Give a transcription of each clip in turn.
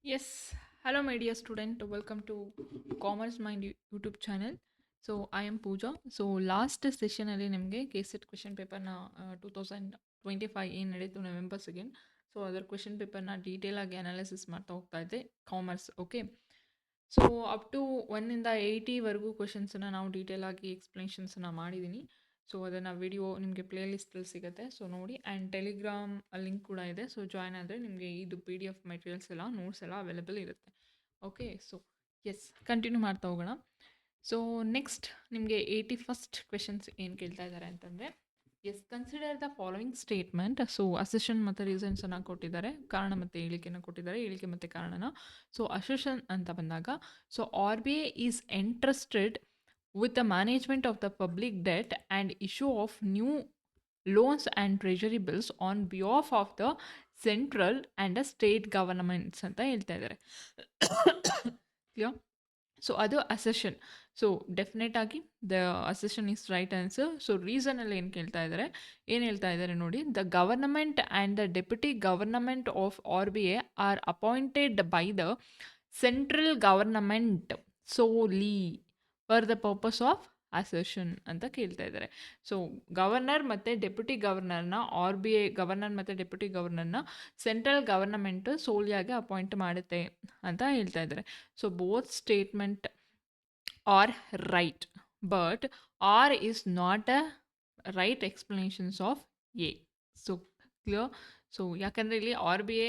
Yes, hello my dear student, welcome to Commerce Mind YouTube channel. So I am Pooja. So last session ಅಲ್ಲಿ ನಿಮಗೆ KCET question ಪೇಪರ್ನ 2025 ಏನು ನಡೀತು November second. So ಅದರ question ಪೇಪರ್ನ detail ಆಗಿ analysis ಮಾಡ್ತಾ ಹೋಗ್ತಾ ಇದ್ದೆ commerce. Okay, so up to 1ಇಂದ 80ವರೆಗೂ ಕ್ವೆಶನ್ಸನ್ನು ನಾವು ಡೀಟೇಲ್ ಆಗಿ ಎಕ್ಸ್ಪ್ಲನೇಷನ್ಸನ್ನು ಮಾಡಿದ್ದೀನಿ. ಸೊ ಅದನ್ನು ವಿಡಿಯೋ ನಿಮಗೆ ಪ್ಲೇ ಲಿಸ್ಟಲ್ಲಿ ಸಿಗುತ್ತೆ, ಸೊ ನೋಡಿ. ಆ್ಯಂಡ್ ಟೆಲಿಗ್ರಾಮ್ ಲಿಂಕ್ ಕೂಡ ಇದೆ, ಸೊ ಜಾಯ್ನ್ ಆದರೆ ನಿಮಗೆ ಇದು PDF ಮೆಟೀರಿಯಲ್ಸ್ ಎಲ್ಲ ನೋಟ್ಸ್ ಎಲ್ಲ ಅವೈಲೇಬಲ್ ಇರುತ್ತೆ. ಓಕೆ, ಸೊ ಎಸ್ ಕಂಟಿನ್ಯೂ ಮಾಡ್ತಾ ಹೋಗೋಣ. ಸೊ ನೆಕ್ಸ್ಟ್ ನಿಮಗೆ 81st ಕ್ವೆಶನ್ಸ್ ಏನು ಕೇಳ್ತಾ ಇದ್ದಾರೆ ಅಂತಂದರೆ, yes consider the following statement. So assertion ಮತ್ತು ರೀಸನ್ಸನ್ನು ಕೊಟ್ಟಿದ್ದಾರೆ, ಕಾರಣ ಮತ್ತು ಹೇಳಿಕೆಯನ್ನು ಕೊಟ್ಟಿದ್ದಾರೆ, ಹೇಳಿಕೆ ಮತ್ತು ಕಾರಣನ. ಸೊ ಅಸೆಷನ್ ಅಂತ ಬಂದಾಗ, so RBI is interested with the management of the public debt and issue of new loans and treasury bills on behalf of the central and the state governments ಅಂತ ಹೇಳ್ತಾ ಇದ್ದಾರೆ. ಕ್ಲಿಯರ್? ಸೊ ಅದು assertion. So definite ಆಗಿ the assertion is right answer. So ರೀಸನಲ್ಲಿ ಏನು ಹೇಳ್ತಾ ಇದ್ದಾರೆ ನೋಡಿ. The government and the deputy government of RBI are appointed by the central government solely for the purpose of assertion ಅಂತ ಕೇಳ್ತಾ ಇದ್ದಾರೆ. ಸೊ ಗವರ್ನರ್ ಮತ್ತು ಡೆಪ್ಯೂಟಿ ಗವರ್ನರ್ನ RBI ಗವರ್ನರ್ ಮತ್ತು ಡೆಪ್ಯೂಟಿ ಗವರ್ನರ್ನ ಸೆಂಟ್ರಲ್ ಗವರ್ನಮೆಂಟ್ ಸೋಲಿಯಾಗಿ ಅಪಾಯಿಂಟ್ ಮಾಡುತ್ತೆ ಅಂತ ಹೇಳ್ತಾ ಇದ್ದಾರೆ. So both statement are right, but R is not a right explanations of A. So clear? So ಯಾಕಂದರೆ ಇಲ್ಲಿ RBI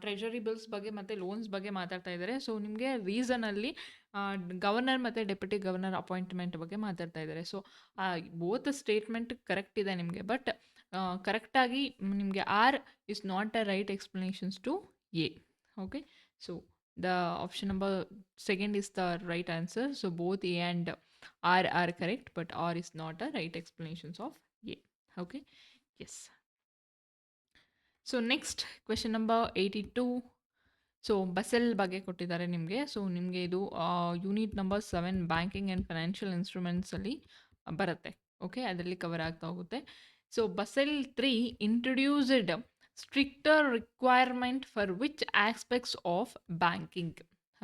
ಟ್ರೆಜರಿ ಬಿಲ್ಸ್ ಬಗ್ಗೆ ಮತ್ತು ಲೋನ್ಸ್ ಬಗ್ಗೆ ಮಾತಾಡ್ತಾ ಇದ್ದಾರೆ. ಸೊ ನಿಮಗೆ ರೀಸನಲ್ಲಿ ಗವರ್ನರ್ ಮತ್ತು ಡೆಪ್ಯೂಟಿ ಗವರ್ನರ್ ಅಪಾಯಿಂಟ್ಮೆಂಟ್ ಬಗ್ಗೆ ಮಾತಾಡ್ತಾ ಇದ್ದಾರೆ. ಸೊ ಬೋತ್ ಸ್ಟೇಟ್ಮೆಂಟ್ ಕರೆಕ್ಟ್ ಇದೆ ನಿಮಗೆ, ಬಟ್ ಕರೆಕ್ಟಾಗಿ ನಿಮಗೆ are is not a right explanations to A. Okay, so the option number second is the right answer. So both A and R are correct, but R is not the right explanations of A. Okay, yes. So next question number 82. So Basel ಬಗ್ಗೆ ಕೊಟ್ಟಿದ್ದಾರೆ ನಿಮಗೆ. So ನಿಮಗೆ ಇದು unit number 7 banking and financial ಇನ್ಸ್ಟ್ರೂಮೆಂಟ್ಸಲ್ಲಿ ಬರುತ್ತೆ. Okay, ಅದರಲ್ಲಿ cover ಆಗ್ತಾ ಹೋಗುತ್ತೆ. So Basel 3 introduced stricter requirement for which aspects of banking.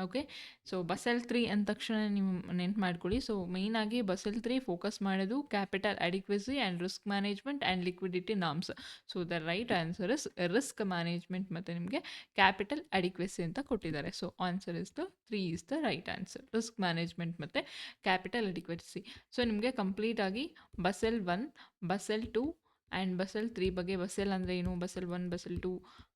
Okay, so Basel 3 ಅಂದ ತಕ್ಷಣ ನೀವು ನೆನ್ಪು ಮಾಡ್ಕೊಳ್ಳಿ. ಸೊ ಮೇಯ್ನಾಗಿ ಬಸೆಲ್ 3 ಫೋಕಸ್ ಮಾಡೋದು capital adequacy and risk management and liquidity norms. So the right answer is risk management ಮತ್ತು ನಿಮಗೆ capital ಅಡಿಕ್ವೆಸಿ ಅಂತ ಕೊಟ್ಟಿದ್ದಾರೆ. So answer is the 3 is the right answer, risk management ಮತ್ತು ಕ್ಯಾಪಿಟಲ್ ಅಡಿಕ್ವೆಸಿ. ಸೊ ನಿಮಗೆ ಕಂಪ್ಲೀಟಾಗಿ Basel 1, Basel 2 and Basel 3 ಬಗ್ಗೆ, Basel ಅಂದರೆ ಏನು, ಬಸೆಲ್ 1, ಬಸೆಲ್ 2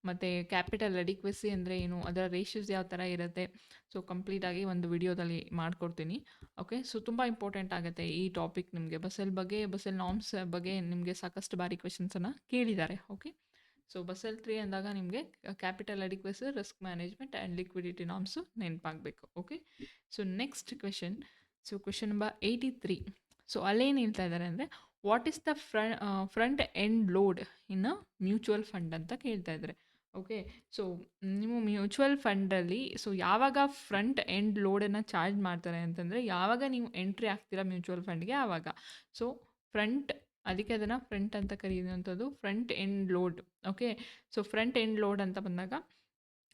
ಮತ್ತು ಕ್ಯಾಪಿಟಲ್ ಅಡಿಕ್ವೆಸಿ ಅಂದರೆ ಏನು, ಅದರ ರೇಷಿಯೋಸ್ ಯಾವ ಥರ ಇರುತ್ತೆ, ಸೊ ಕಂಪ್ಲೀಟಾಗಿ ಒಂದು ವಿಡಿಯೋದಲ್ಲಿ ಮಾಡಿಕೊಡ್ತೀನಿ. ಓಕೆ, ಸೊ ತುಂಬ ಇಂಪಾರ್ಟೆಂಟ್ ಆಗುತ್ತೆ ಈ ಟಾಪಿಕ್ ನಿಮಗೆ. ಬಸೆಲ್ ಬಗ್ಗೆ, ಬಸೆಲ್ ನಾರ್ಮ್ಸ್ ಬಗ್ಗೆ ನಿಮಗೆ ಸಾಕಷ್ಟು ಬಾರಿ ಕ್ವೆಶನ್ಸನ್ನು ಕೇಳಿದ್ದಾರೆ. ಓಕೆ, ಸೊ ಬಸೆಲ್ 3 ಅಂದಾಗ ನಿಮಗೆ capital adequacy, risk management and liquidity norms ನೆನಪಾಗಬೇಕು. Okay, so next question. So question number 83. So ಅಲ್ಲೇನು ಹೇಳ್ತಾ ಇದ್ದಾರೆ ಅಂದರೆ, what is the front end load in a mutual fund ಅಂತ ಕೇಳ್ತಾ ಇದ್ದಾರೆ. ಓಕೆ, ಸೊ ನೀವು ಮ್ಯೂಚುವಲ್ ಫಂಡಲ್ಲಿ ಸೊ ಯಾವಾಗ ಫ್ರಂಟ್ ಎಂಡ್ ಲೋಡನ್ನು ಚಾರ್ಜ್ ಮಾಡ್ತಾರೆ ಅಂತಂದರೆ, ಯಾವಾಗ ನೀವು ಎಂಟ್ರಿ ಆಗ್ತೀರಾ ಮ್ಯೂಚುವಲ್ ಫಂಡ್ಗೆ ಆವಾಗ. ಸೊ ಫ್ರಂಟ್, ಅದಕ್ಕೆ ಅದನ್ನು ಫ್ರಂಟ್ ಅಂತ ಕರೆಯುವಂಥದ್ದು front end load. Okay, so front end load ಅಂತ ಬಂದಾಗ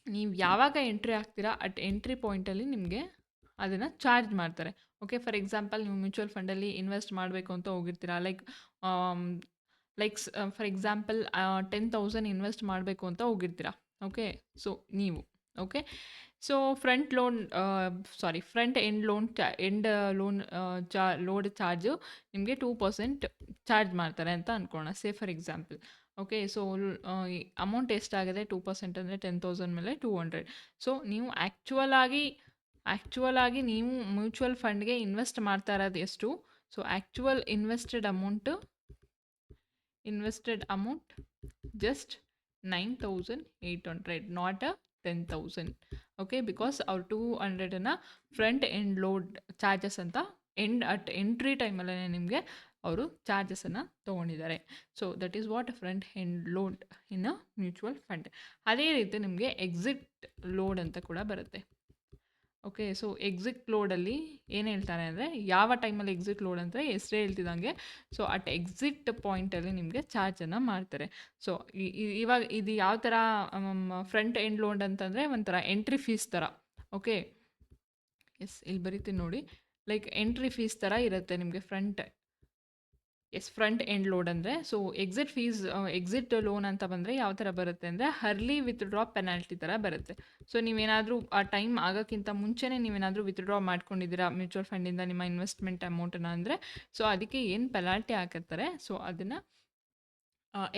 ನೀವು ಯಾವಾಗ ಎಂಟ್ರಿ ಆಗ್ತೀರಾ ಅಟ್ ಎಂಟ್ರಿ ಪಾಯಿಂಟಲ್ಲಿ ನಿಮಗೆ ಅದನ್ನು ಚಾರ್ಜ್ ಮಾಡ್ತಾರೆ. ಓಕೆ, ಫಾರ್ ಎಕ್ಸಾಂಪಲ್ ನೀವು ಮ್ಯೂಚುವಲ್ ಫಂಡಲ್ಲಿ ಇನ್ವೆಸ್ಟ್ ಮಾಡಬೇಕು ಅಂತ ಹೋಗಿರ್ತೀರಾ. ಲೈಕ್ ಫಾರ್ ಎಕ್ಸಾಂಪಲ್ 10,000 ಇನ್ವೆಸ್ಟ್ ಮಾಡಬೇಕು ಅಂತ ಹೋಗಿರ್ತೀರಾ. ಓಕೆ, ಸೊ ನೀವು okay, so front end load charge ನಿಮಗೆ 2% ಚಾರ್ಜ್ ಮಾಡ್ತಾರೆ ಅಂತ ಅಂದ್ಕೊಳ್ಳೋಣ, say for example. Okay, so amount ಎಷ್ಟಾಗಿದೆ 2% ಅಂದರೆ 10,000 ಮೇಲೆ 200. ಸೊ ನೀವು ಆ್ಯಕ್ಚುವಲ್ ಆಗಿ ನೀವು ಮ್ಯೂಚುವಲ್ ಫಂಡ್ಗೆ ಇನ್ವೆಸ್ಟ್ ಮಾಡ್ತಾ ಇರೋದು ಎಷ್ಟು? So actual invested amount just 9,800, not 10,000. Okay, because ಅವ್ರು 200ನ್ನು ಫ್ರಂಟ್ ಎಂಡ್ ಲೋಡ್ ಚಾರ್ಜಸ್ ಅಂತ ಅಟ್ ಎಂಟ್ರಿ ಟೈಮಲ್ಲೇ ನಿಮಗೆ ಅವರು ಚಾರ್ಜಸನ್ನು ತೊಗೊಂಡಿದ್ದಾರೆ. So that is what front end load in a mutual fund. ಅದೇ ರೀತಿ ನಿಮಗೆ ಎಕ್ಸಿಟ್ ಲೋಡ್ ಅಂತ ಕೂಡ ಬರುತ್ತೆ. ಓಕೆ. ಸೊ ಎಕ್ಸಿಟ್ ಲೋಡಲ್ಲಿ ಏನು ಹೇಳ್ತಾರೆ ಅಂದರೆ, ಯಾವ ಟೈಮಲ್ಲಿ ಎಕ್ಸಿಟ್ ಲೋಡ್ ಅಂದರೆ ಹೆಸರೇ ಹೇಳ್ತಿದ್ದಂಗೆ, ಸೊ ಅಟ್ ಎಕ್ಸಿಟ್ ಪಾಯಿಂಟಲ್ಲಿ ನಿಮಗೆ ಚಾರ್ಜನ್ನು ಮಾಡ್ತಾರೆ. ಸೊ ಇವಾಗ ಇದು ಯಾವ ಥರ ಫ್ರಂಟ್ ಎಂಡ್ ಲೋಡ್ ಅಂತಂದರೆ ಒಂಥರ ಎಂಟ್ರಿ ಫೀಸ್ ಥರ. ಓಕೆ. ಎಸ್, ಇಲ್ಲಿ ಬರಿತೀನಿ ನೋಡಿ. ಲೈಕ್ ಎಂಟ್ರಿ ಫೀಸ್ ಥರ ಇರುತ್ತೆ ನಿಮಗೆ ಫ್ರಂಟ್ ಎಂಡ್ ಲೋಡ್ ಅಂದರೆ. ಸೊ ಎಕ್ಸಿಟ್ ಲೋನ್ ಅಂತ ಬಂದರೆ ಯಾವ ಥರ ಬರುತ್ತೆ ಅಂದರೆ, ಅರ್ಲಿ ವಿತ್ಡ್ರಾ ಪೆನಾಲ್ಟಿ ಥರ ಬರುತ್ತೆ. ಸೊ ನೀವೇನಾದರೂ ಆ ಟೈಮ್ ಆಗೋಕ್ಕಿಂತ ಮುಂಚೆನೇ ನೀವೇನಾದರೂ ವಿತ್ಡ್ರಾ ಮಾಡ್ಕೊಂಡಿದ್ದೀರಾ ಮ್ಯೂಚುವಲ್ ಫಂಡಿಂದ ನಿಮ್ಮ ಇನ್ವೆಸ್ಟ್ಮೆಂಟ್ ಅಮೌಂಟನ್ನು ಅಂದರೆ, ಸೊ ಅದಕ್ಕೆ ಏನು ಪೆನಾಲ್ಟಿ ಹಾಕಿರ್ತಾರೆ, ಸೊ ಅದನ್ನು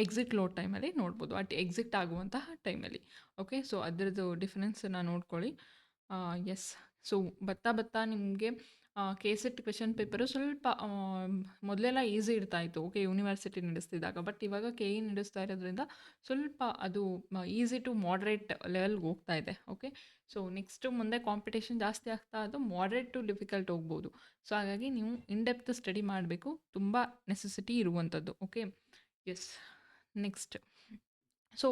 ಎಕ್ಸಿಟ್ ಲೋಡ್ ಟೈಮಲ್ಲಿ ನೋಡ್ಬೋದು, ಎಕ್ಸಿಟ್ ಆಗುವಂತಹ ಟೈಮಲ್ಲಿ. ಓಕೆ. ಸೊ ಅದರದ್ದು ಡಿಫರೆನ್ಸನ್ನು ನೋಡ್ಕೊಳ್ಳಿ. ಎಸ್. ಸೊ ಬರ್ತಾ ನಿಮಗೆ ಕೆ-ಸೆಟ್ ಕ್ವೆಶನ್ ಪೇಪರು ಸ್ವಲ್ಪ ಮೊದಲೆಲ್ಲ ಈಸಿ ಇರ್ತಾಯಿತ್ತು, ಓಕೆ, ಯೂನಿವರ್ಸಿಟಿ ನಡೆಸ್ತಿದ್ದಾಗ. ಬಟ್ ಇವಾಗ ಕೆ ಇ ನಡೆಸ್ತಾ ಇರೋದ್ರಿಂದ ಸ್ವಲ್ಪ ಅದು ಈಸಿ ಟು ಮಾಡ್ರೇಟ್ ಲೆವೆಲ್ಗೆ ಹೋಗ್ತಾ ಇದೆ. ಓಕೆ. ಸೊ ನೆಕ್ಸ್ಟು ಮುಂದೆ ಕಾಂಪಿಟೇಷನ್ ಜಾಸ್ತಿ ಆಗ್ತಾ ಅದು ಮಾಡ್ರೇಟ್ ಟು ಡಿಫಿಕಲ್ಟ್ ಹೋಗ್ಬೋದು. ಸೊ ಹಾಗಾಗಿ ನೀವು ಇನ್ಡೆಪ್ತ್ ಸ್ಟಡಿ ಮಾಡಬೇಕು, ತುಂಬ ನೆಸೆಸಿಟಿ ಇರುವಂಥದ್ದು. Okay. Yes. Next. So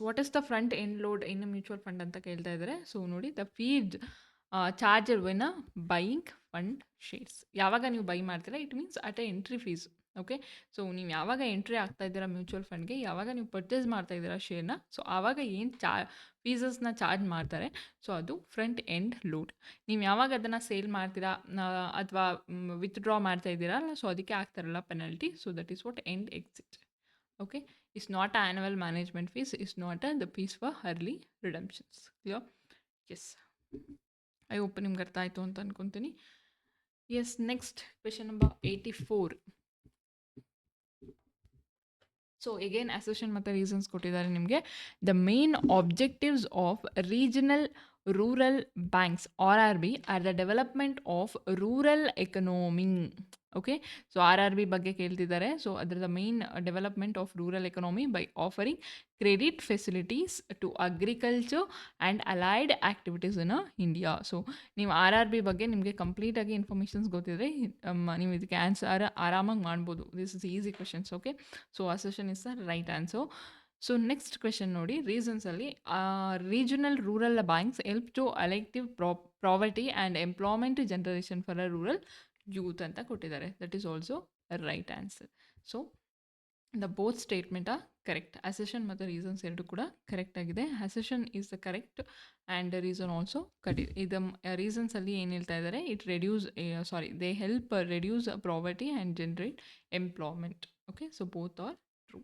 what is the front end load in mutual fund ಅಂತ ಕೇಳ್ತಾ ಇದ್ದಾರೆ. ಸೊ ನೋಡಿ, the fees charger when buying fund shares. ಯಾವಾಗ ನೀವು ಬೈ ಮಾಡ್ತೀರಾ, it means at a entry fees. Okay. So ನೀವು ಯಾವಾಗ ಎಂಟ್ರಿ ಆಗ್ತಾ ಇದ್ದೀರಾ ಮ್ಯೂಚುವಲ್ ಫಂಡ್ಗೆ, ಯಾವಾಗ ನೀವು ಪರ್ಚೇಸ್ ಮಾಡ್ತಾ ಇದ್ದೀರಾ ಶೇರ್ನ, ಸೊ ಆವಾಗ ಏನು ಫೀಸಸ್ನ ಚಾರ್ಜ್ ಮಾಡ್ತಾರೆ, ಸೊ ಅದು ಫ್ರಂಟ್ ಎಂಡ್ ಲೋಡ್. ನೀವು ಯಾವಾಗ ಅದನ್ನು ಸೇಲ್ ಮಾಡ್ತೀರಾ ಅಥವಾ ವಿತ್ಡ್ರಾ ಮಾಡ್ತಾ ಇದ್ದೀರಾ, ಸೊ ಅದಕ್ಕೆ ಆಗ್ತಾರಲ್ಲ penalty, so that is what end exit. Okay. It's not annual management fees, it's not the fees for early redemptions. Clear? Yes. I hope ನಿಮ್ಗೆ ಅರ್ಥ ಆಯಿತು ಅಂತ ಅನ್ಕೊತೀನಿ. Yes. Next question number 84. So again assertion ಮತ್ತು reasons ಕೊಟ್ಟಿದ್ದಾರೆ ನಿಮಗೆ. The main objectives of regional rural banks RRB are the development of rural economy. Okay. So RRB ಬಗ್ಗೆ ಕೇಳ್ತಿದ್ದಾರೆ. ಸೊ ಅದರ main development of rural economy by offering credit facilities to agriculture and allied activities in India. So ನೀವು RRB ಬಗ್ಗೆ ನಿಮಗೆ ಕಂಪ್ಲೀಟಾಗಿ informations ಗೊತ್ತಿದ್ರೆ ನೀವು ಇದಕ್ಕೆ ಆನ್ಸರ್ ಆರಾಮಾಗಿ ಮಾಡ್ಬೋದು. This is easy questions. Okay. So assertion is the right answer. So next question ನೋಡಿ, ರೀಸನ್ಸಲ್ಲಿ regional rural banks help to alleviate poverty and employment generation for a rural youth ಅಂತ ಕೊಟ್ಟಿದ್ದಾರೆ. That is also right answer. So the both statement are correct. Assertion ಮತ್ತು reasons ಎರಡು ಕೂಡ correct ಆಗಿದೆ. Assertion is the correct and reason also correct. ಇದು ರೀಸನ್ಸಲ್ಲಿ ಏನು ಹೇಳ್ತಾ ಇದ್ದಾರೆ, they help reduce ಪ್ರಾವರ್ಟಿ and generate employment. Okay. So both are true.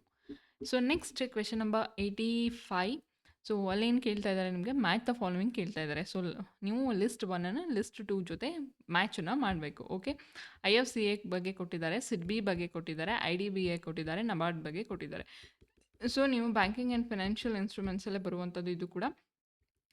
So next question number 85. So ಅಲ್ಲೇನು ಕೇಳ್ತಾ ಇದ್ದಾರೆ ನಿಮಗೆ, ಮ್ಯಾಚ್ ದ ಫಾಲೋವಿಂಗ್ ಕೇಳ್ತಾ ಇದ್ದಾರೆ. ಸೊ ನೀವು ಲಿಸ್ಟ್ 1 ಲಿಸ್ಟ್ 2 ಜೊತೆ ಮ್ಯಾಚನ್ನು ಮಾಡಬೇಕು. ಓಕೆ. IFCA ಬಗ್ಗೆ ಕೊಟ್ಟಿದ್ದಾರೆ, SIDBI ಬಗ್ಗೆ ಕೊಟ್ಟಿದ್ದಾರೆ, IDBI ಕೊಟ್ಟಿದ್ದಾರೆ, ನಬಾರ್ಡ್ ಬಗ್ಗೆ ಕೊಟ್ಟಿದ್ದಾರೆ. ಸೊ ನೀವು ಬ್ಯಾಂಕಿಂಗ್ ಆ್ಯಂಡ್ ಫೈನಾನ್ಷಿಯಲ್ ಇನ್ಸ್ಟ್ರೂಮೆಂಟ್ಸಲ್ಲೇ ಬರುವಂಥದ್ದು. ಇದು ಕೂಡ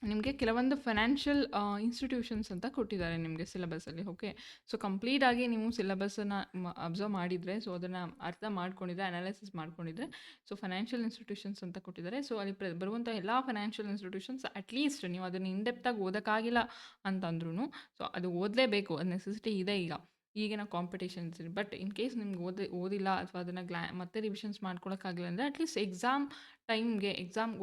ನಿಮಗೆ ಕೆಲವೊಂದು ಫೈನಾನ್ಷಿಯಲ್ ಇನ್ಸ್ಟಿಟ್ಯೂಷನ್ಸ್ ಅಂತ ಕೊಟ್ಟಿದ್ದಾರೆ ನಿಮಗೆ ಸಿಲೆಬಸ್ಸಲ್ಲಿ. ಓಕೆ. ಸೊ ಕಂಪ್ಲೀಟಾಗಿ ನೀವು ಸಿಲೆಬಸ್ಸನ್ನು ಅಬ್ಸರ್ವ್ ಮಾಡಿದರೆ, ಸೊ ಅದನ್ನು ಅರ್ಥ ಮಾಡ್ಕೊಂಡಿದ್ರೆ, ಅನಾಲಿಸಿಸ್ ಮಾಡ್ಕೊಂಡಿದ್ರೆ, ಸೊ ಫೈನಾನ್ಷಿಯಲ್ ಇನ್ಸ್ಟಿಟ್ಯೂಷನ್ಸ್ ಅಂತ ಕೊಟ್ಟಿದ್ದಾರೆ. ಸೊ ಅಲ್ಲಿ ಬರುವಂಥ ಎಲ್ಲ ಫೈನಾನ್ಷಿಯಲ್ ಇನ್ಸ್ಟಿಟ್ಯೂಷನ್ಸ್ ಅಟ್ಲೀಸ್ಟ್ ನೀವು ಅದನ್ನು ಇನ್ಡೆಪ್ತಾಗಿ ಓದೋಕ್ಕಾಗಿಲ್ಲ ಅಂತಂದ್ರೂ, ಸೊ ಅದು ಓದಲೇಬೇಕು, ಅದು ನೆಸೆಸಿಟಿ ಇದೆ ಈಗಿನ ಕಾಂಪಿಟೇಷನ್ಸ್. ಬಟ್ ಇನ್ ಕೇಸ್ ನಿಮ್ಗೆ ಓದಿಲ್ಲ ಅಥವಾ ಅದನ್ನು ಮತ್ತೆ ರಿವಿಷನ್ಸ್ ಮಾಡ್ಕೊಳಕ್ಕಾಗಲಿಲ್ಲ ಅಂದರೆ, ಅಟ್ಲೀಸ್ಟ್ ಎಕ್ಸಾಮ್ಗೆ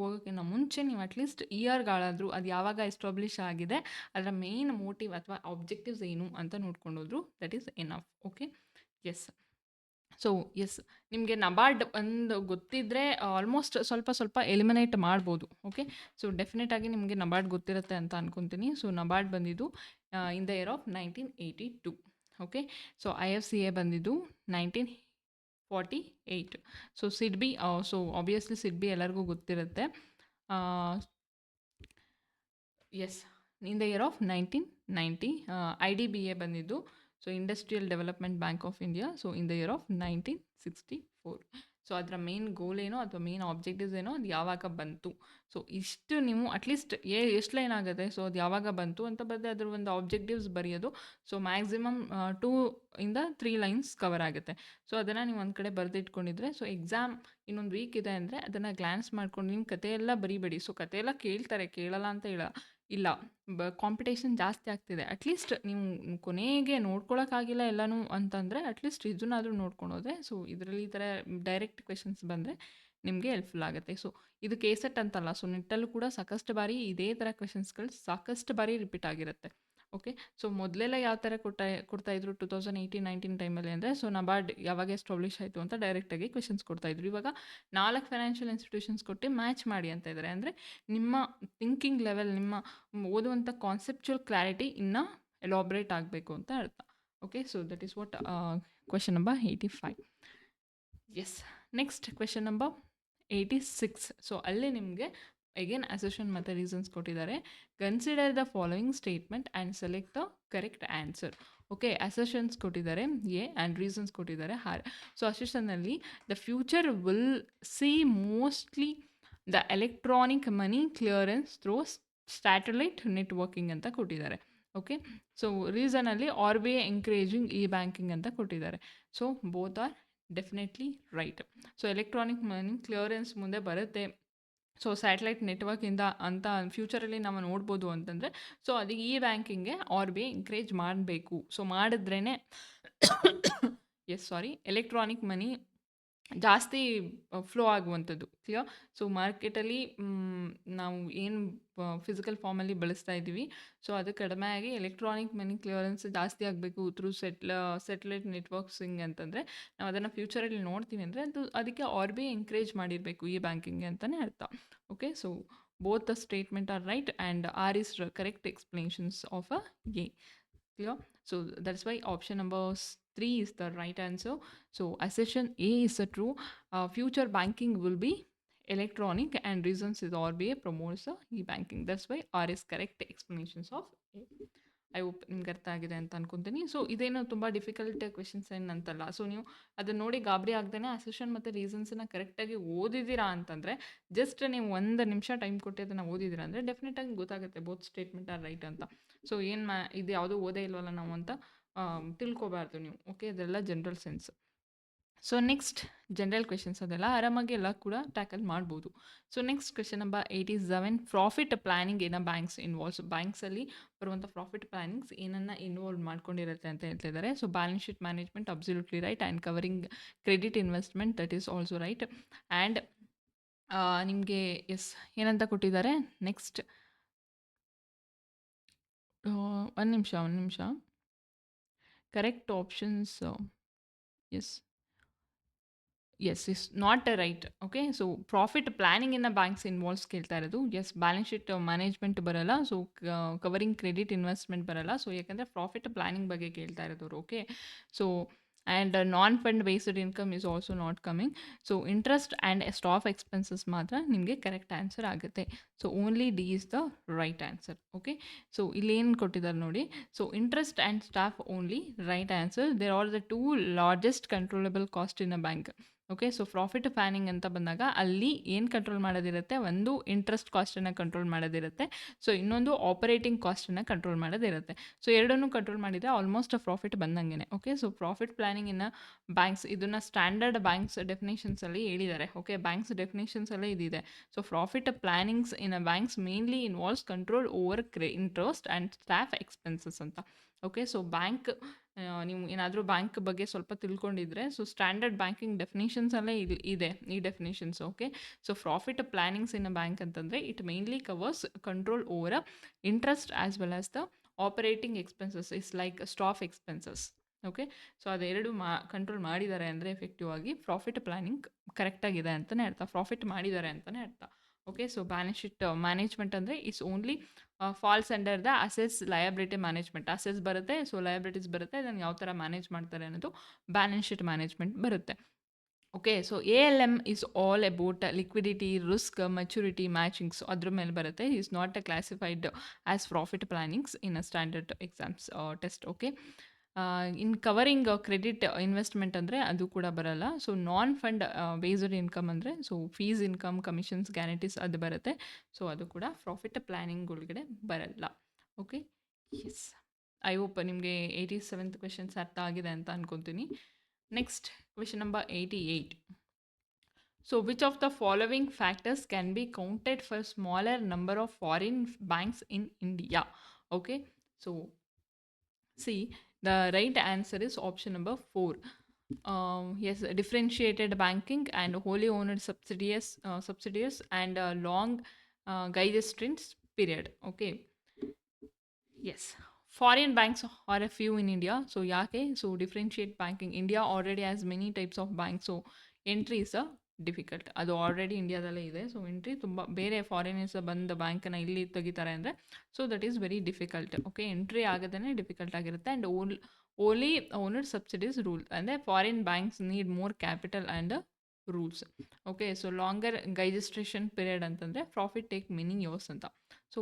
ಹೋಗೋಕ್ಕಿಂತ ಮುಂಚೆ ನೀವು ಅಟ್ಲೀಸ್ಟ್ ಇಯರ್ಗಳಾದರೂ ಅದು ಯಾವಾಗ ಎಸ್ಟಾಬ್ಲಿಷ್ ಆಗಿದೆ, ಅದರ ಮೇನ್ ಮೋಟಿವ್ ಅಥವಾ ಆಬ್ಜೆಕ್ಟಿವ್ಸ್ ಏನು ಅಂತ ನೋಡ್ಕೊಂಡೋದ್ರು, that is enough. Okay. Yes. So yes, ನಿಮಗೆ ನಬಾರ್ಡ್ ಒಂದು ಗೊತ್ತಿದ್ದರೆ ಆಲ್ಮೋಸ್ಟ್ ಸ್ವಲ್ಪ ಎಲಿಮಿನೇಟ್ ಮಾಡ್ಬೋದು. ಓಕೆ. ಸೊ ಡೆಫಿನೆಟಾಗಿ ನಿಮಗೆ ನಬಾರ್ಡ್ ಗೊತ್ತಿರುತ್ತೆ ಅಂತ ಅನ್ಕೊತೀನಿ. ಸೊ ನಬಾರ್ಡ್ ಬಂದಿದ್ದು in the year of 1982. Okay. So IFCA ಬಂದಿದ್ದು 1948. So SIDBI, so obviously SIDBI ಎಲ್ಲರಿಗೂ ಗೊತ್ತಿರುತ್ತೆ. Yes, in the year of 1990. IDBA ಬಂದಿದ್ದು, so industrial development bank of India, so in the year of 1964. So ಅದರ main goal ಏನೋ ಅಥವಾ main objectives ಏನೋ ಅದು ಯಾವಾಗ ಬಂತು, ಸೊ ಇಷ್ಟು ನೀವು ಅಟ್ಲೀಸ್ಟ್ ಎಷ್ಟು ಲೈನ್ ಆಗುತ್ತೆ, ಸೊ ಅದು ಯಾವಾಗ ಬಂತು ಅಂತ ಬರೆದು ಅದ್ರ ಒಂದು ಆಬ್ಜೆಕ್ಟಿವ್ಸ್ ಬರೆಯೋದು. ಸೊ ಮ್ಯಾಕ್ಸಿಮಮ್ 2 ಇಂದ 3 ಲೈನ್ಸ್ ಕವರ್ ಆಗುತ್ತೆ. ಸೊ ಅದನ್ನು ನೀವು ಒಂದು ಕಡೆ ಬರೆದಿಟ್ಕೊಂಡಿದ್ರೆ, ಸೊ ಎಕ್ಸಾಮ್ ಇನ್ನೊಂದು ವೀಕ್ ಇದೆ ಅಂದರೆ ಅದನ್ನು ಗ್ಲಾನ್ಸ್ ಮಾಡ್ಕೊಂಡು ನಿಮ್ಮ ಕಥೆಯೆಲ್ಲ ಬರಿಬೇಡಿ. ಸೊ ಕಥೆಯೆಲ್ಲ ಕೇಳ್ತಾರೆ, ಕೇಳಲ್ಲ ಅಂತ ಇಲ್ಲ, ಕಾಂಪಿಟೇಷನ್ ಜಾಸ್ತಿ ಆಗ್ತಿದೆ. ಅಟ್ಲೀಸ್ಟ್ ನೀವು ಕೊನೆಗೆ ನೋಡ್ಕೊಳಕ್ಕಾಗಿಲ್ಲ ಎಲ್ಲನೂ ಅಂತಂದರೆ, ಅಟ್ಲೀಸ್ಟ್ ಇದನ್ನಾದರೂ ನೋಡ್ಕೊಂಡು ಹೋದರೆ, ಸೊ ಇದರಲ್ಲಿ ಈ ಥರ ಡೈರೆಕ್ಟ್ ಕ್ವೆಶನ್ಸ್ ಬಂದರೆ ನಿಮಗೆ ಹೆಲ್ಪ್ಫುಲ್ ಆಗುತ್ತೆ. ಸೊ ಇದು ಕೆಸೆಟ್ ಅಂತಲ್ಲ, ಸೊ ನೆಟ್ಟಲ್ಲೂ ಕೂಡ ಸಾಕಷ್ಟು ಬಾರಿ ಇದೇ ಥರ ಕ್ವೆಶನ್ಸ್ಗಳು ಸಾಕಷ್ಟು ಬಾರಿ ರಿಪೀಟ್ ಆಗಿರುತ್ತೆ. ಓಕೆ, ಸೊ ಮೊದಲೆಲ್ಲ ಯಾವ ಥರ ಕೊಡ್ತಾಯಿದ್ರು 2018-19 ಟೈಮಲ್ಲಿ ಅಂದರೆ, ಸೊ ನಬಾರ್ಡ್ ಯಾವಾಗ ಎಸ್ಟಾಬ್ಲಿಷ್ ಆಯಿತು ಅಂತ ಡೈರೆಕ್ಟಾಗಿ ಕ್ವೆಶನ್ಸ್ ಕೊಡ್ತಾಯಿದ್ರು. ಇವಾಗ 4 ಫೈನಾನ್ಷಿಯಲ್ ಇನ್ಸ್ಟಿಟ್ಯೂಷನ್ಸ್ ಕೊಟ್ಟು ಮ್ಯಾಚ್ ಮಾಡಿ ಅಂತ ಇದ್ದಾರೆ. ಅಂದರೆ ನಿಮ್ಮ ಥಿಂಕಿಂಗ್ ಲೆವೆಲ್, ನಿಮ್ಮ ಓದುವಂಥ ಕಾನ್ಸೆಪ್ಚುಯಲ್ ಕ್ಲಾರಿಟಿ ಇನ್ನೂ ಎಲಾಬ್ರೇಟ್ ಆಗಬೇಕು ಅಂತ ಅರ್ಥ. Okay, so that is what question number 85. Yes, next question number 86. So ಅಲ್ಲಿ ನಿಮಗೆ ಅಗೇನ್ ಅಸೆಷನ್ ಮತ್ತು ರೀಸನ್ಸ್ ಕೊಟ್ಟಿದ್ದಾರೆ. Consider the following statement and select the correct answer. Okay, assertions ಕೊಟ್ಟಿದ್ದಾರೆ ಎ ಆ್ಯಂಡ್ ರೀಸನ್ಸ್ ಕೊಟ್ಟಿದ್ದಾರೆ ಆರ್. ಸೊ ಅಸೆಷನ್ನಲ್ಲಿ the future will see mostly the electronic money clearance through satellite networking ಅಂತ ಕೊಟ್ಟಿದ್ದಾರೆ. Okay, so ರೀಸನಲ್ಲಿ R B I encouraging e banking ಅಂತ ಕೊಟ್ಟಿದ್ದಾರೆ. So both are definitely right. So electronic money clearance ಮುಂದೆ ಬರುತ್ತೆ. So satellite ನೆಟ್ವರ್ಕಿಂದ ಅಂತ ಫ್ಯೂಚರಲ್ಲಿ ನಾವು ನೋಡ್ಬೋದು ಅಂತಂದರೆ, ಸೊ ಅದಕ್ಕೆ ಇ ಬ್ಯಾಂಕಿಂಗ್ಗೆ ಆರ್ ಬಿ ಐ ಎಂಕರೇಜ್ ಮಾಡಬೇಕು. ಸೊ ಮಾಡಿದ್ರೇ ಎಲೆಕ್ಟ್ರಾನಿಕ್ ಮನಿ ಜಾಸ್ತಿ ಫ್ಲೋ ಆಗುವಂಥದ್ದು. ಕ್ಲಿಯರ್? ಸೊ ಮಾರ್ಕೆಟಲ್ಲಿ ನಾವು ಏನು ಫಿಸಿಕಲ್ ಫಾರ್ಮಲ್ಲಿ ಬಳಸ್ತಾ ಇದ್ದೀವಿ, ಸೊ ಅದು ಕಡಿಮೆ ಆಗಿ ಎಲೆಕ್ಟ್ರಾನಿಕ್ ಮನಿ ಕ್ಲಿಯರೆನ್ಸ್ ಜಾಸ್ತಿ ಆಗಬೇಕು ಥ್ರೂ ಸೆಟಲೈಟ್ ನೆಟ್ವರ್ಕ್ಸಿಂಗ್ ಅಂತಂದರೆ, ನಾವು ಅದನ್ನು ಫ್ಯೂಚರಲ್ಲಿ ನೋಡ್ತೀವಿ ಅಂದರೆ ಅದಕ್ಕೆ ಆರ್ ಬಿ ಐ ಎಂಕರೇಜ್ ಮಾಡಿರಬೇಕು ಈ ಬ್ಯಾಂಕಿಂಗ್ಗೆ ಅಂತಲೇ ಅರ್ಥ. Okay, so both the statement are right and are is correct explanations of a A. Clear? So that's why option number 3 is the right answer. So assertion A is a true. Future banking will be electronic and reasons is RBI promotes e-banking. That's why R is correct explanations of A. I hope ನಿಮ್ಗೆ ಅರ್ಥ ಆಗಿದೆ ಅಂತ ಅನ್ಕೊತೀನಿ. So ಇದೇನು ತುಂಬ difficult questions ಏನು ಅಂತಲ್ಲ. So ನೀವು ಅದನ್ನು ನೋಡಿ ಗಾಬರಿ ಆಗ್ದೇ ಅಸೆಷನ್ ಮತ್ತು ರೀಸನ್ಸನ್ನು ಕರೆಕ್ಟಾಗಿ ಓದಿದ್ದೀರಾ ಅಂತಂದರೆ, ಜಸ್ಟ್ ನೀವು 1 ನಿಮಿಷ ಟೈಮ್ ಕೊಟ್ಟು ಅದನ್ನು ಓದಿದ್ದೀರಾ ಅಂದರೆ ಡೆಫಿನೆಟಾಗಿ ಗೊತ್ತಾಗುತ್ತೆ ಬೋತ್ ಸ್ಟೇಟ್ಮೆಂಟ್ ಆರ್ ರೈಟ್ ಅಂತ. ಸೊ ಏನು ಇದು ಯಾವುದೂ ಓದೇ ಇಲ್ವಲ್ಲ ನಾವು ಅಂತ ತಿಳ್ಕೊಬಾರ್ದು ನೀವು. ಓಕೆ, ಅದೆಲ್ಲ general sense. So next general questions ಅದೆಲ್ಲ ಆರಾಮಾಗಿ ಎಲ್ಲ ಕೂಡ ಟ್ಯಾಕಲ್ ಮಾಡ್ಬೋದು. So next question number 87. Profit planning ಏನ ಬ್ಯಾಂಕ್ಸ್ ಇನ್ವಾಲ್ವ್ಸ್. ಬ್ಯಾಂಕ್ಸಲ್ಲಿ ಬರುವಂಥ ಪ್ರಾಫಿಟ್ ಪ್ಲಾನಿಂಗ್ಸ್ ಏನನ್ನು ಇನ್ವಾಲ್ವ್ ಮಾಡ್ಕೊಂಡಿರುತ್ತೆ ಅಂತ ಹೇಳ್ತಿದ್ದಾರೆ. So balance sheet management absolutely right and covering credit investment that is also right. And ನಿಮಗೆ ಏನಂತ ಕೊಟ್ಟಿದ್ದಾರೆ ನೆಕ್ಸ್ಟ್, ಒಂದು ನಿಮಿಷ correct options yes is not right. Okay, so profit planning in banks involves ಕೇಳ್ತಾ ಇರೋದು. ಎಸ್, ಬ್ಯಾಲೆನ್ಸ್ ಶೀಟ್ ಮ್ಯಾನೇಜ್ಮೆಂಟ್ ಬರಲ್ಲ, so covering credit investment ಬರಲ್ಲ. So ಯಾಕಂದರೆ ಪ್ರಾಫಿಟ್ ಪ್ಲಾನಿಂಗ್ ಬಗ್ಗೆ ಕೇಳ್ತಾ ಇರೋದು. Okay, so and non fund based income is also not coming. So interest and staff expenses ಮಾತ್ರ ನಿಮಗೆ ಕರೆಕ್ಟ್ ಆನ್ಸರ್ ಆಗುತ್ತೆ. So only D is the right answer. Okay, so ಇಲ್ಲೇನು ಕೊಟ್ಟಿದ್ದಾರೆ ನೋಡಿ. So interest and staff only right answer. There are the 2 largest controllable cost in a bank. Okay, so profit planning ಅಂತ ಬಂದಾಗ ಅಲ್ಲಿ ಏನು control ಮಾಡೋದಿರುತ್ತೆ, ಒಂದು interest ಕಾಸ್ಟನ್ನು control ಮಾಡೋದಿರುತ್ತೆ, so ಇನ್ನೊಂದು operating ಕಾಸ್ಟನ್ನು control ಮಾಡೋದಿರುತ್ತೆ. So ಎರಡನ್ನೂ ಕಂಟ್ರೋಲ್ ಮಾಡಿದರೆ ಆಲ್ಮೋಸ್ಟ್ ಪ್ರಾಫಿಟ್ ಬಂದಂಗೆ. Okay, so profit planning in banks ಇದನ್ನು ಸ್ಟ್ಯಾಂಡರ್ಡ್ ಬ್ಯಾಂಕ್ಸ್ ಡೆಫಿನೇಷನ್ಸಲ್ಲಿ ಹೇಳಿದ್ದಾರೆ. ಓಕೆ, ಬ್ಯಾಂಕ್ಸ್ ಡೆಫಿನೇಷನ್ಸಲ್ಲೇ ಇದಿದೆ. So profit plannings in a banks mainly involves control over interest and staff expenses ಅಂತ. Okay, so bank ನೀವು ಏನಾದರೂ bank ಬಗ್ಗೆ ಸ್ವಲ್ಪ ತಿಳ್ಕೊಂಡಿದ್ರೆ, ಸೊ ಸ್ಟ್ಯಾಂಡರ್ಡ್ ಬ್ಯಾಂಕಿಂಗ್ ಡೆಫಿನೇಷನ್ಸಲ್ಲೇ ಇದೆ ಈ definitions. Okay, so profit plannings in a bank ಅಂತಂದರೆ it mainly covers control over interest as well as the operating expenses is like staff expenses. Okay, so ಅದೆರಡು control ಮಾಡಿದ್ದಾರೆ ಅಂದರೆ effective ಆಗಿ profit planning ಕರೆಕ್ಟಾಗಿದೆ ಅಂತಲೇ ಅರ್ಥ, profit ಮಾಡಿದ್ದಾರೆ ಅಂತಲೇ ಅರ್ಥ. Okay, so balance sheet management ಅಂದರೆ it's only falls under the ಅಸೆಸ್ ಲಯಬಿಲಿಟಿ ಮ್ಯಾನೇಜ್ಮೆಂಟ್. ಅಸೆಸ್ ಬರುತ್ತೆ, ಸೊ ಲಯಬಿಲಿಟೀಸ್ ಬರುತ್ತೆ, ಅದನ್ನು ಯಾವ ಥರ ಮ್ಯಾನೇಜ್ ಮಾಡ್ತಾರೆ ಅನ್ನೋದು ಬ್ಯಾಲೆನ್ಸ್ ಶೀಟ್ ಮ್ಯಾನೇಜ್ಮೆಂಟ್ ಬರುತ್ತೆ. Okay, so ALM is all about liquidity, risk, maturity, matching. So ಅದ್ರ ಮೇಲೆ ಬರುತ್ತೆ. Is not classified as profit plannings in a standard exams test. Okay, in covering credit investment ಅಂದರೆ ಅದು ಕೂಡ ಬರಲ್ಲ. So non fund based income ಅಂದರೆ so fees income, commissions, guarantees ಅದು ಬರುತ್ತೆ. ಸೊ ಅದು ಕೂಡ ಪ್ರಾಫಿಟ್ ಪ್ಲಾನಿಂಗ್ ಒಳಗಡೆ ಬರಲ್ಲ. ಓಕೆ, ಎಸ್, ಐ ಹೋಪ್ ನಿಮಗೆ 87th ಕ್ವೆಶನ್ಸ್ ಅರ್ಥ ಆಗಿದೆ ಅಂತ ಅನ್ಕೊತೀನಿ. Next question number 88. So which of the following factors can be counted for smaller number of foreign banks in India. Okay, so see the right answer is option number 4. Yes, differentiated banking and wholly owned subsidiaries and a long gestation period. Okay. Yes. Foreign banks are a few in India. So, yake, so differentiate banking. India already has many types of banks. So, entry is difficult. ಅದು already ಇಂಡಿಯಾದಲ್ಲೇ ಇದೆ. So entry ತುಂಬ ಬೇರೆ foreigners ಬಂದ ಬ್ಯಾಂಕನ್ನು ಇಲ್ಲಿ ತೆಗಿತಾರೆ ಅಂದರೆ so that is very difficult. Okay, entry ಆಗದೇ ಡಿಫಿಕಲ್ಟ್ ಆಗಿರುತ್ತೆ. And only owner subsidies rule ಅಂದರೆ foreign banks need more capital and rules. Okay, so longer gestation period ಅಂತಂದರೆ ಪ್ರಾಫಿಟ್ ಟೇಕ್ ಮೆನಿ ಇಯರ್ಸ್ ಅಂತ. ಸೊ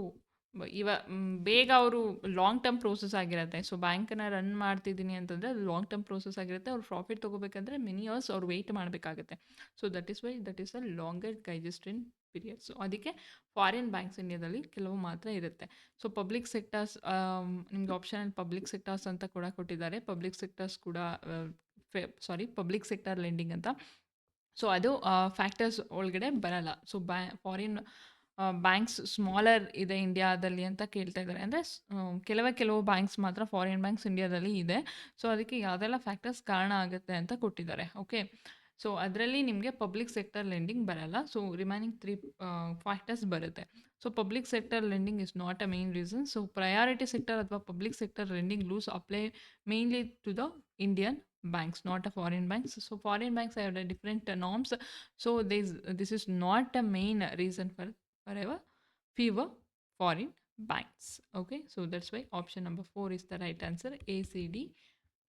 ಬೇಗ ಅವರು ಲಾಂಗ್ ಟರ್ಮ್ ಪ್ರೋಸೆಸ್ ಆಗಿರುತ್ತೆ. So ಬ್ಯಾಂಕನ್ನ run ಮಾಡ್ತಿದ್ದೀನಿ ಅಂತಂದರೆ ಅದು ಲಾಂಗ್ ಟರ್ಮ್ ಪ್ರೋಸೆಸ್ ಆಗಿರುತ್ತೆ. ಅವ್ರು ಪ್ರಾಫಿಟ್ ತೊಗೋಬೇಕಂದ್ರೆ ಮೆನಿ ಇಯರ್ಸ್ ಅವ್ರು ವೆಯ್ಟ್ ಮಾಡಬೇಕಾಗುತ್ತೆ. So that is why that is a longer gestation period. So ಅದಕ್ಕೆ ಫಾರಿನ್ ಬ್ಯಾಂಕ್ಸ್ ಇಂಡಿಯಾದಲ್ಲಿ ಕೆಲವು ಮಾತ್ರ ಇರುತ್ತೆ. ಸೊ ಪಬ್ಲಿಕ್ ಸೆಕ್ಟರ್ಸ್ ನಿಮಗೆ ಆಪ್ಷನಲ್ಲಿ ಪಬ್ಲಿಕ್ ಸೆಕ್ಟರ್ಸ್ ಅಂತ ಕೂಡ ಕೊಟ್ಟಿದ್ದಾರೆ. ಪಬ್ಲಿಕ್ ಸೆಕ್ಟರ್ಸ್ ಕೂಡ ಪಬ್ಲಿಕ್ ಸೆಕ್ಟರ್ ಲೆಂಡಿಂಗ್ ಅಂತ. ಸೊ ಅದು ಫ್ಯಾಕ್ಟರ್ಸ್ ಒಳಗಡೆ ಬರಲ್ಲ. ಸೊ ಫಾರಿನ್ ಬ್ಯಾಂಕ್ಸ್ ಸ್ಮಾಲರ್ ಇದೆ ಇಂಡಿಯಾದಲ್ಲಿ ಅಂತ ಕೇಳ್ತಾ ಇದ್ದಾರೆ. ಅಂದರೆ ಕೆಲವು ಬ್ಯಾಂಕ್ಸ್ ಮಾತ್ರ ಫಾರಿನ್ ಬ್ಯಾಂಕ್ಸ್ ಇಂಡಿಯಾದಲ್ಲಿ ಇದೆ. ಸೊ ಅದಕ್ಕೆ ಯಾವುದೆಲ್ಲ ಫ್ಯಾಕ್ಟರ್ಸ್ ಕಾರಣ ಆಗುತ್ತೆ ಅಂತ ಕೊಟ್ಟಿದ್ದಾರೆ. ಓಕೆ, ಸೊ ಅದರಲ್ಲಿ ನಿಮಗೆ ಪಬ್ಲಿಕ್ ಸೆಕ್ಟರ್ ಲೆಂಡಿಂಗ್ ಬರಲ್ಲ. ಸೊ ರಿಮೈನಿಂಗ್ 3 ಫ್ಯಾಕ್ಟರ್ಸ್ ಬರುತ್ತೆ. So public sector lending is not a main reason. So priority sector ಅಥವಾ public sector lending rules apply mainly to the Indian banks, not a foreign banks. So foreign banks have a different norms. So this is not a main reason for fewer foreign banks. Okay, so that's why option number 4 is the right answer. A, C, D,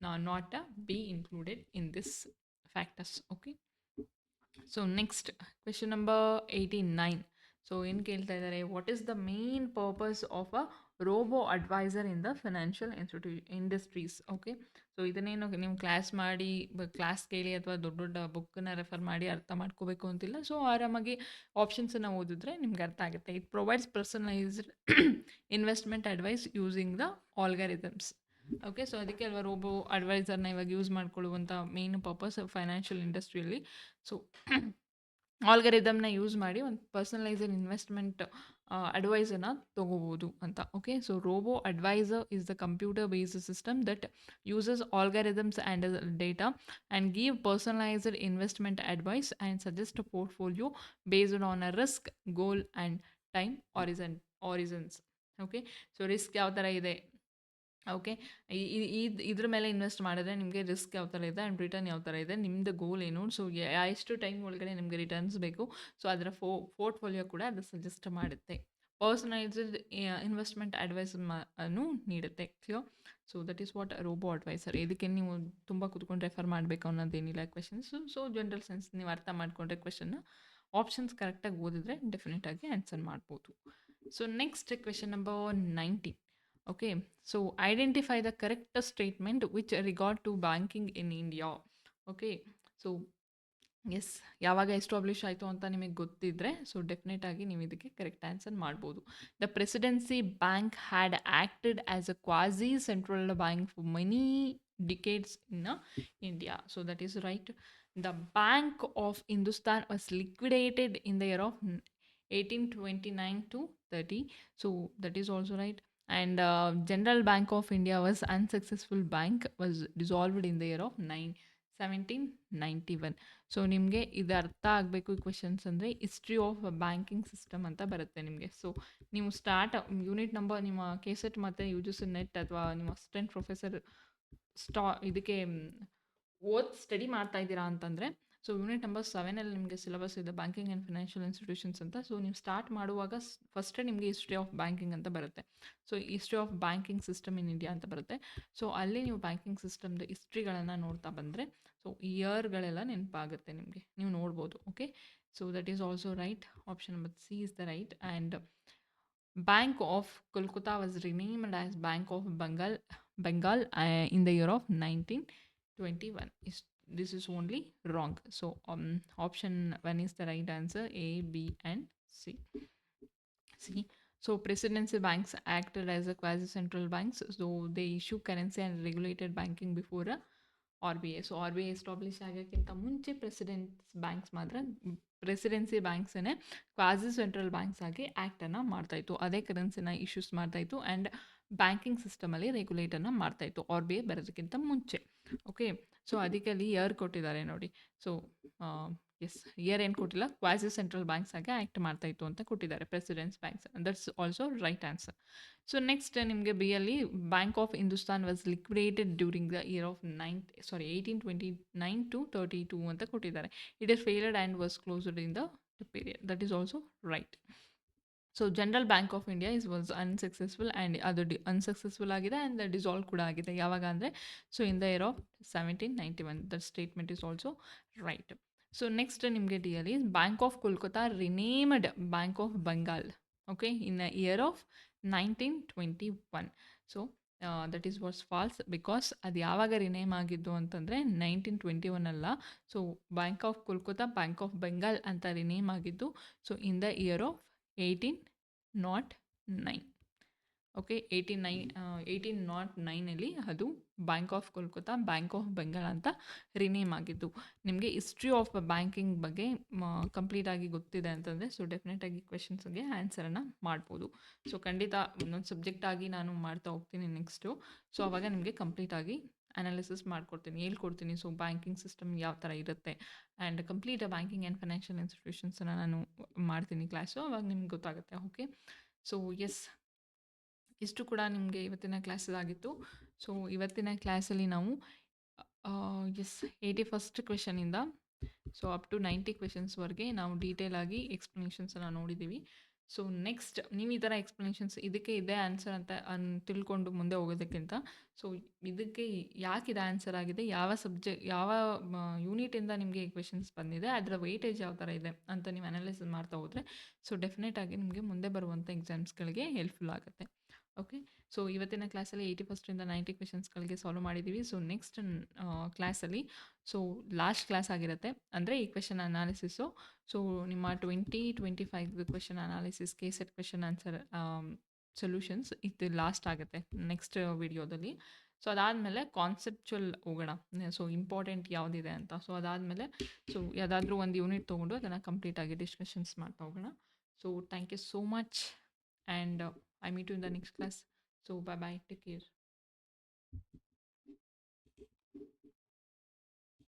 not a B included in this factors. Okay, so next question number 89. So ಏನು ಕೇಳ್ತಾ ಇದ್ದಾರೆ, what is the main purpose of a robo advisor in the financial industries. Okay, so ಇದನ್ನೇನು ನೀವು class ಕೇಳಿ ಅಥವಾ ದೊಡ್ಡ ದೊಡ್ಡ ಬುಕ್ಕನ್ನ refer ಮಾಡಿ ಅರ್ಥ ಮಾಡ್ಕೋಬೇಕು ಅಂತಿಲ್ಲ. ಸೊ ಆರಾಮಾಗಿ ಆಪ್ಷನ್ಸನ್ನು ಓದಿದ್ರೆ ನಿಮ್ಗೆ ಅರ್ಥ ಆಗುತ್ತೆ. It provides personalized investment advice using the algorithms. Okay, so ಅದಕ್ಕೆ ಅಲ್ವಾ ರೋಬೋ ಅಡ್ವೈಸರ್ನ ಇವಾಗ ಯೂಸ್ ಮಾಡ್ಕೊಳ್ಳುವಂಥ ಮೇನ್ ಪರ್ಪಸ್ ಫೈನಾನ್ಷಿಯಲ್ ಇಂಡಸ್ಟ್ರಿಯಲ್ಲಿ. ಸೊ ಆಲ್ಗರಿದಮ್ನ ಯೂಸ್ ಮಾಡಿ ಒಂದು ಪರ್ಸನಲೈಸ್ಡ್ ಇನ್ವೆಸ್ಟ್ಮೆಂಟ್ ಅಡ್ವೈಸನ್ನು ತೊಗೋಬೋದು ಅಂತ. Okay, so robo advisor is the computer based system that uses algorithms and data and give personalized investment advice and suggest a portfolio based on a risk, goal and time horizons. Okay, so risk ಯಾವ ಥರ ಇದೆ, okay, ಇದ್ರ ಮೇಲೆ invest ಮಾಡಿದ್ರೆ ನಿಮಗೆ risk ಯಾವ ಥರ ಇದೆ ಆ್ಯಂಡ್ ರಿಟರ್ನ್ ಯಾವ ಥರ ಇದೆ, ನಿಮ್ಮದು ಗೋಲ್ ಏನು, ಸೊ ಎಷ್ಟು ಟೈಮ್ ಒಳಗಡೆ ನಿಮಗೆ ರಿಟರ್ನ್ಸ್ ಬೇಕು, ಸೊ ಅದರ ಪೋರ್ಟ್ಫೋಲಿಯೋ ಕೂಡ ಅದು ಸಜೆಸ್ಟ್ ಮಾಡುತ್ತೆ. ಪರ್ಸನಲೈಸ್ಡ್ ಇನ್ವೆಸ್ಟ್ಮೆಂಟ್ ಅಡ್ವೈಸ್ ಅನ್ನು ನೀಡುತ್ತೆ. Clear? So that is what robo adviser. ಇದಕ್ಕೆ ನೀವು ತುಂಬ ಕೂತ್ಕೊಂಡು ರೆಫರ್ ಮಾಡಬೇಕು ಅನ್ನೋದೇನಿಲ್ಲ ಕ್ವೆಶನ್ಸ್. ಸೊ ಜನರಲ್ ಸೆನ್ಸ್ ನೀವು ಅರ್ಥ ಮಾಡಿಕೊಂಡ್ರೆ ಕ್ವೆಶನ್ನ ಆಪ್ಷನ್ಸ್ ಕರೆಕ್ಟಾಗಿ ಓದಿದ್ರೆ ಡೆಫಿನೆಟಾಗಿ ಆನ್ಸರ್ ಮಾಡ್ಬೋದು. So next question number 90. Okay, so identify the correct statement which regard to banking in India. Okay, so yes, ಯಾವಾಗ ಎಸ್ಟಾಬ್ಲಿಷ್ ಆಯಿತು ಅಂತ ನಿಮಗೆ ಗೊತ್ತಿದ್ದರೆ ಸೊ ಡೆಫಿನೆಟ್ ಆಗಿ ನೀವು ಇದಕ್ಕೆ ಕರೆಕ್ಟ್ ಆನ್ಸರ್ ಮಾಡ್ಬೋದು. The presidency bank had acted as a quasi central bank for many decades in India. So that is right. The bank of Hindustan was liquidated in the year of 1829 to 30. So that is also right. And General Bank of India was unsuccessful bank, was dissolved in the year of 1791. So ನಿಮಗೆ ಇದು ಅರ್ಥ ಆಗಬೇಕು ಈ questions ಅಂದರೆ history of banking system ಅಂತ ಬರುತ್ತೆ ನಿಮಗೆ. So ನೀವು ಯೂನಿಟ್ ನಂಬರ್ ನಿಮ್ಮ ಕೆಸೆಟ್ ಮತ್ತು UGC ನೆಟ್ ಅಥವಾ ನಿಮ್ಮ ಅಸಿಸ್ಟೆಂಟ್ ಪ್ರೊಫೆಸರ್ ಇದಕ್ಕೆ ಸ್ಟಡಿ ಮಾಡ್ತಾ ಇದ್ದೀರಾ ಅಂತಂದರೆ ಸೊ ಯೂನಿಟ್ ನಂಬರ್ 7ಅಲ್ಲಿ ನಿಮಗೆ ಸಿಲೆಬಸ್ ಇದೆ ಬ್ಯಾಂಕಿಂಗ್ ಆ್ಯಂಡ್ ಫೈನಾನ್ಷಿಯಲ್ ಇನ್ಸ್ಟಿಟ್ಯೂಷನ್ಸ್ ಅಂತ. ಸೊ ನೀವು ಸ್ಟಾರ್ಟ್ ಮಾಡುವಾಗ ಫಸ್ಟೇ ನಿಮಗೆ ಹಿಸ್ಟ್ರಿ ಆಫ್ ಬ್ಯಾಂಕಿಂಗ್ ಅಂತ ಬರುತ್ತೆ. So history of banking system in India ಅಂತ ಬರುತ್ತೆ. ಸೊ ಅಲ್ಲಿ ನೀವು ಬ್ಯಾಂಕಿಂಗ್ ಸಿಸ್ಟಮ್ದು ಹಿಸ್ಟ್ರಿಗಳನ್ನು ನೋಡ್ತಾ ಬಂದರೆ ಸೊ ಇಯರ್ಗಳೆಲ್ಲ ನೆನಪಾಗುತ್ತೆ ನಿಮಗೆ, ನೀವು ನೋಡ್ಬೋದು. Okay, so that is also right. Option number C is the right. And bank of Kolkata was renamed as bank of Bengal in the year of 1921. This is only wrong. So option 1 is the right answer. A, B and C. So presidency banks acted as a quasi central banks. So they issue currency and regulated banking before RBI. So RBI establish ಆಗೋಕ್ಕಿಂತ ಮುಂಚೆ presidency ಬ್ಯಾಂಕ್ಸೇ quasi central banks ಆಗಿ ಆ್ಯಕ್ಟನ್ನು ಮಾಡ್ತಾಯಿತ್ತು. ಅದೇ ಕರೆನ್ಸಿನ issues ಮಾಡ್ತಾಯಿತ್ತು. And banking ಸಿಸ್ಟಮಲ್ಲಿ ರೆಗ್ಯುಲೇಟರ್ನ ಮಾಡ್ತಾಯಿತ್ತು ಆರ್ ಬಿ ಐ ಬರೋದಕ್ಕಿಂತ ಮುಂಚೆ. ಓಕೆ, ಸೊ ಅದಕ್ಕೆ ಅಲ್ಲಿ ಇಯರ್ ಕೊಟ್ಟಿದ್ದಾರೆ ನೋಡಿ. ಸೊ ಎಸ್, ಇಯರ್ ಏನು ಕೊಟ್ಟಿಲ್ಲ, ಕ್ವಾಸಿ ಸೆಂಟ್ರಲ್ ಬ್ಯಾಂಕ್ಸ್ ಆಗಿ ಆ್ಯಕ್ಟ್ ಮಾಡ್ತಾಯಿತ್ತು ಅಂತ ಕೊಟ್ಟಿದ್ದಾರೆ, presidents banks. That's also right answer. So next ನಿಮಗೆ ಬಿ ಅಲ್ಲಿ bank of Hindustan was ಲಿಕ್ವಿಡೇಟೆಡ್ during the year of 1829 to 32 ಅಂತ ಕೊಟ್ಟಿದ್ದಾರೆ. It is failed and was closed in the period. That is also right. So general bank of India was unsuccessful and ಅದು unsuccessful ಆಗಿದೆ and dissolve ಕೂಡ ಆಗಿದೆ. ಯಾವಾಗ ಅಂದರೆ so in the year of 1791. That statement is also right. So next ನಿಮಗೆ D ಅಲ್ಲಿ bank of Kolkata renamed bank of Bengal, okay, in the year of 1921. So that is was false, because ಅದು ಯಾವಾಗ rename ಆಗಿದ್ದು ಅಂತಂದರೆ 1921 ಅಲ್ಲ. So bank of Kolkata bank of Bengal ಅಂತ rename ಆಗಿದ್ದು so in the year of 1809. Okay, 1809ಅಲ್ಲಿ ಅದು bank of Kolkata bank of Bengal ಅಂತ ರಿನೇಮ್ ಆಗಿದ್ದು. ನಿಮಗೆ ಹಿಸ್ಟ್ರಿ ಆಫ್ ಬ್ಯಾಂಕಿಂಗ್ ಬಗ್ಗೆ ಕಂಪ್ಲೀಟಾಗಿ ಗೊತ್ತಿದೆ ಅಂತಂದರೆ ಸೊ ಡೆಫಿನೆಟಾಗಿ ಕ್ವೆಶನ್ಸ್ಗೆ ಆನ್ಸರನ್ನು ಮಾಡ್ಬೋದು. ಸೊ ಖಂಡಿತ ಒಂದೊಂದು ಸಬ್ಜೆಕ್ಟಾಗಿ ನಾನು ಮಾಡ್ತಾ ಹೋಗ್ತೀನಿ ನೆಕ್ಸ್ಟು. ಸೊ ಆವಾಗ ನಿಮಗೆ ಕಂಪ್ಲೀಟಾಗಿ ಅನಾಲಿಸಿಸ್ ಮಾಡ್ಕೊಡ್ತೀನಿ, ಹೇಳ್ಕೊಡ್ತೀನಿ. ಸೊ ಬ್ಯಾಂಕಿಂಗ್ ಸಿಸ್ಟಮ್ ಯಾವ ಥರ ಇರುತ್ತೆ and complete banking and financial ಇನ್ಸ್ಟಿಟ್ಯೂಷನ್ಸನ್ನು ನಾನು ಮಾಡ್ತೀನಿ ಕ್ಲಾಸು, ಅವಾಗ ನಿಮ್ಗೆ ಗೊತ್ತಾಗುತ್ತೆ. ಓಕೆ, ಸೊ ಎಸ್, ಇಷ್ಟು ಕೂಡ ನಿಮಗೆ ಇವತ್ತಿನ ಕ್ಲಾಸಲ್ಲಾಗಿತ್ತು. ಸೊ ಇವತ್ತಿನ ಕ್ಲಾಸಲ್ಲಿ ನಾವು ಎಸ್ 81st ಕ್ವೆಶನಿಂದ ಸೊ ಅಪ್ ಟು 90 ಕ್ವೆಶನ್ಸ್ವರೆಗೆ ನಾವು ಡೀಟೇಲಾಗಿ ಎಕ್ಸ್ಪ್ಲನೇಷನ್ಸನ್ನು ನೋಡಿದ್ದೀವಿ. ಸೊ ನೆಕ್ಸ್ಟ್ ನೀವು ಈ ಥರ ಎಕ್ಸ್ಪ್ಲನೇಷನ್ಸ್ ಇದಕ್ಕೆ ಇದೇ ಆನ್ಸರ್ ಅಂತ ತಿಳ್ಕೊಂಡು ಮುಂದೆ ಹೋಗೋದಕ್ಕಿಂತ ಸೊ ಇದಕ್ಕೆ ಯಾಕೆ ಇದು ಆನ್ಸರ್ ಆಗಿದೆ, ಯಾವ ಯೂನಿಟಿಂದ ನಿಮಗೆ ಕ್ವೆಶನ್ಸ್ ಬಂದಿದೆ, ಅದರ ವೆಯ್ಟೇಜ್ ಯಾವ ಥರ ಇದೆ ಅಂತ ನೀವು ಅನಾಲಿಸಿಸ್ ಮಾಡ್ತಾ ಹೋದರೆ ಸೊ ಡೆಫಿನೆಟಾಗಿ ನಿಮಗೆ ಮುಂದೆ ಬರುವಂಥ ಎಕ್ಸಾಮ್ಸ್ಗಳಿಗೆ ಹೆಲ್ಪ್ಫುಲ್ ಆಗುತ್ತೆ. ಓಕೆ, ಸೊ ಇವತ್ತಿನ ಕ್ಲಾಸಲ್ಲಿ 81st 90 ಕ್ವೆಶನ್ಸ್ಗಳಿಗೆ ಸಾಲ್ವ್ ಮಾಡಿದ್ದೀವಿ. ಸೊ ನೆಕ್ಸ್ಟ್ ಕ್ಲಾಸಲ್ಲಿ ಸೊ ಲಾಸ್ಟ್ ಕ್ಲಾಸ್ ಆಗಿರುತ್ತೆ, ಅಂದರೆ ಈ ಕ್ವೆಶನ್ ಅನಾಲಿಸಿಸು. ಸೊ ನಿಮ್ಮ 2025 question analysis KSET question answer solutions ಇದು ಲಾಸ್ಟ್ ಆಗುತ್ತೆ ನೆಕ್ಸ್ಟ್ ವಿಡಿಯೋದಲ್ಲಿ. ಸೊ ಅದಾದಮೇಲೆ ಕಾನ್ಸೆಪ್ಚುವಲ್ ಹೋಗೋಣ, ಸೊ ಇಂಪಾರ್ಟೆಂಟ್ ಯಾವುದಿದೆ ಅಂತ. ಸೊ ಅದಾದಮೇಲೆ ಸೊ ಯಾವುದಾದ್ರೂ ಒಂದು ಯೂನಿಟ್ ತೊಗೊಂಡು ಅದನ್ನು ಕಂಪ್ಲೀಟಾಗಿ ಡಿಸ್ಕಷನ್ಸ್ ಮಾಡ್ತಾ ಹೋಗೋಣ. So thank you so much and I meet you in the next class. So bye bye, take care.